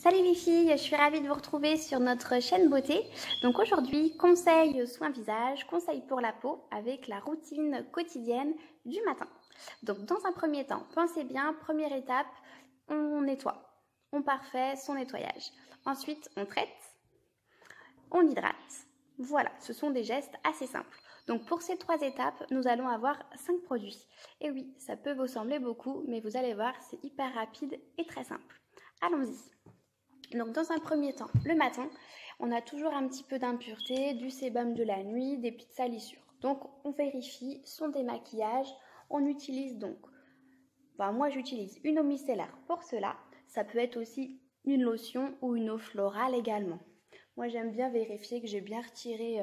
Salut les filles, je suis ravie de vous retrouver sur notre chaîne beauté. Donc aujourd'hui, conseil soin visage, conseil pour la peau avec la routine quotidienne du matin. Donc dans un premier temps, pensez bien, première étape, on nettoie, on parfait son nettoyage. Ensuite, on traite, on hydrate. Voilà, ce sont des gestes assez simples. Donc pour ces 3 étapes, nous allons avoir 5 produits. Et oui, ça peut vous sembler beaucoup, mais vous allez voir, c'est hyper rapide et très simple. Allons-y. Donc dans un premier temps, le matin, on a toujours un petit peu d'impureté, du sébum de la nuit, des petites salissures. Donc on vérifie son démaquillage. On utilise donc, moi j'utilise une eau micellaire pour cela. Ça peut être aussi une lotion ou une eau florale également. Moi j'aime bien vérifier que j'ai bien retiré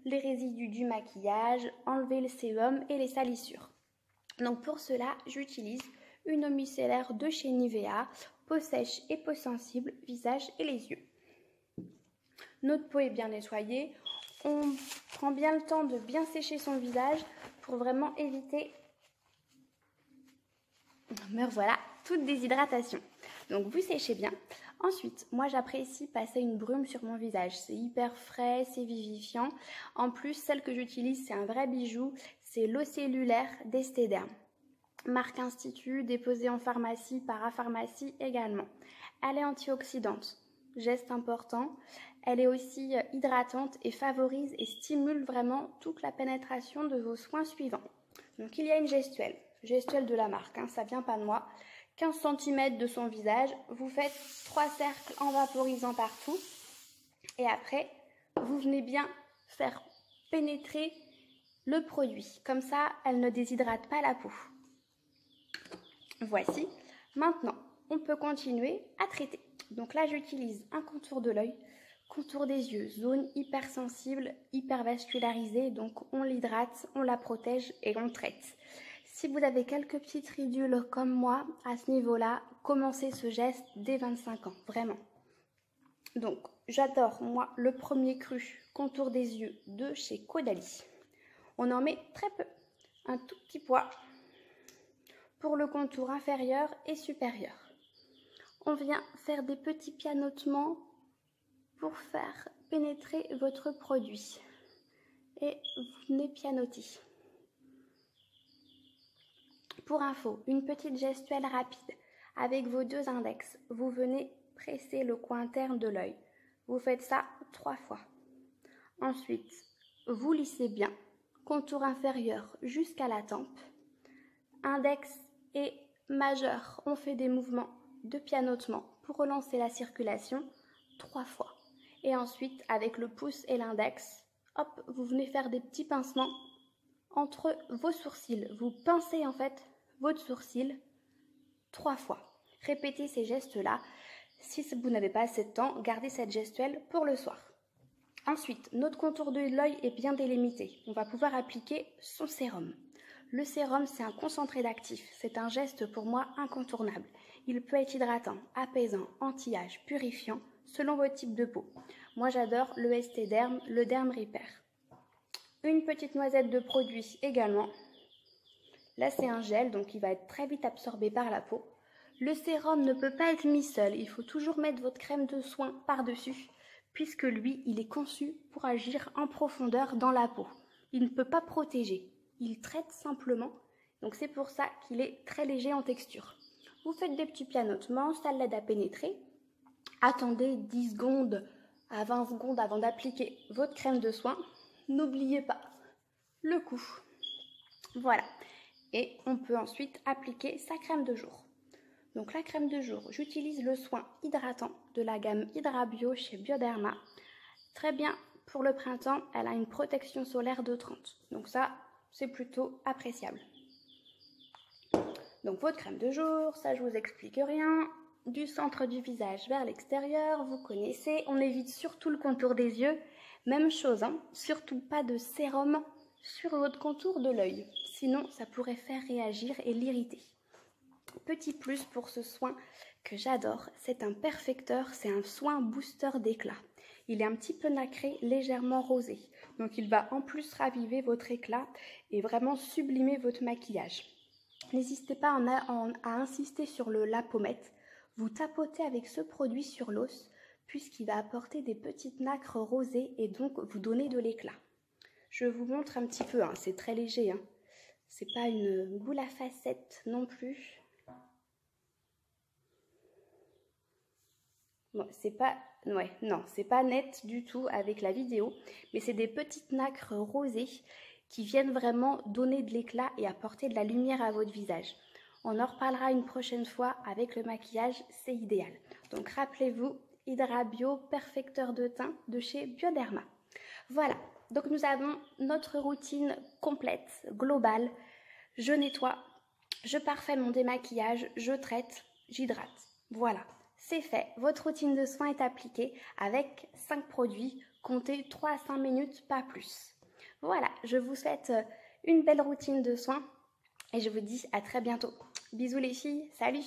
les résidus du maquillage, enlever le sébum et les salissures. Donc pour cela, j'utilise une eau micellaire de chez Nivea, peau sèche et peau sensible, visage et les yeux. Notre peau est bien nettoyée. On prend bien le temps de bien sécher son visage pour vraiment éviter toute déshydratation. Donc vous séchez bien. Ensuite, moi j'apprécie passer une brume sur mon visage. C'est hyper frais, c'est vivifiant. En plus, celle que j'utilise, c'est un vrai bijou. C'est l'eau cellulaire d'Esthederm. Marque Institut, déposée en pharmacie, parapharmacie également. Elle est antioxydante, geste important. Elle est aussi hydratante et favorise et stimule vraiment toute la pénétration de vos soins suivants. Donc il y a une gestuelle de la marque, ça vient pas de moi. 15 cm de son visage, vous faites 3 cercles en vaporisant partout. Et après, vous venez bien faire pénétrer le produit. Comme ça, elle ne déshydrate pas la peau. Voici. Maintenant, on peut continuer à traiter. Donc là, j'utilise un contour de l'œil, contour des yeux, zone hypersensible, hypervascularisée. Donc on l'hydrate, on la protège et on traite. Si vous avez quelques petites ridules comme moi, à ce niveau-là, commencez ce geste dès 25 ans, vraiment. Donc, j'adore, moi, le premier cru, contour des yeux de chez Caudalie. On en met très peu, un tout petit poids pour le contour inférieur et supérieur. On vient faire des petits pianotements pour faire pénétrer votre produit. Et vous venez pianoter. Pour info, une petite gestuelle rapide. Avec vos 2 index, vous venez presser le coin interne de l'œil. Vous faites ça 3 fois. Ensuite, vous lissez bien, contour inférieur jusqu'à la tempe. Index et majeur, on fait des mouvements de pianotement pour relancer la circulation 3 fois. Et ensuite, avec le pouce et l'index, hop, vous venez faire des petits pincements entre vos sourcils. Vous pincez en fait votre sourcil 3 fois. Répétez ces gestes-là. Si vous n'avez pas assez de temps, gardez cette gestuelle pour le soir. Ensuite, notre contour de l'œil est bien délimité. On va pouvoir appliquer son sérum. Le sérum, c'est un concentré d'actifs. C'est un geste pour moi incontournable. Il peut être hydratant, apaisant, anti-âge, purifiant, selon votre type de peau. Moi, j'adore le Esthederm, le Derm Repair. Une petite noisette de produit également. Là, c'est un gel, donc il va être très vite absorbé par la peau. Le sérum ne peut pas être mis seul. Il faut toujours mettre votre crème de soin par-dessus, puisque lui, il est conçu pour agir en profondeur dans la peau. Il ne peut pas protéger. Il traite simplement, donc c'est pour ça qu'il est très léger en texture. Vous faites des petits pianotements, ça l'aide à pénétrer. Attendez 10 secondes à 20 secondes avant d'appliquer votre crème de soin. N'oubliez pas le coup. Voilà. Et on peut ensuite appliquer sa crème de jour. Donc la crème de jour, j'utilise le soin hydratant de la gamme Hydra Bio chez Bioderma. Très bien pour le printemps, elle a une protection solaire de 30. Donc ça, c'est plutôt appréciable. Donc votre crème de jour, ça je vous explique rien. Du centre du visage vers l'extérieur, vous connaissez. On évite surtout le contour des yeux. Même chose, surtout pas de sérum sur votre contour de l'œil. Sinon, ça pourrait faire réagir et l'irriter. Petit plus pour ce soin que j'adore, c'est un perfecteur, c'est un soin booster d'éclat. Il est un petit peu nacré, légèrement rosé. Donc il va en plus raviver votre éclat et vraiment sublimer votre maquillage. N'hésitez pas à insister sur la pommette. Vous tapotez avec ce produit sur l'os puisqu'il va apporter des petites nacres rosées et donc vous donner de l'éclat. Je vous montre un petit peu, hein, c'est très léger, hein. C'est pas une goule à facettes non plus. Bon, c'est pas net du tout avec la vidéo, mais c'est des petites nacres rosées qui viennent vraiment donner de l'éclat et apporter de la lumière à votre visage. On en reparlera une prochaine fois avec le maquillage, c'est idéal. Donc rappelez-vous, Hydra Bio, perfecteur de teint de chez Bioderma. Voilà, donc nous avons notre routine complète, globale. Je nettoie, je parfais mon démaquillage, je traite, j'hydrate. Voilà, c'est fait. Votre routine de soins est appliquée avec 5 produits. Comptez 3 à 5 minutes, pas plus. Voilà, je vous souhaite une belle routine de soins et je vous dis à très bientôt. Bisous les filles, salut!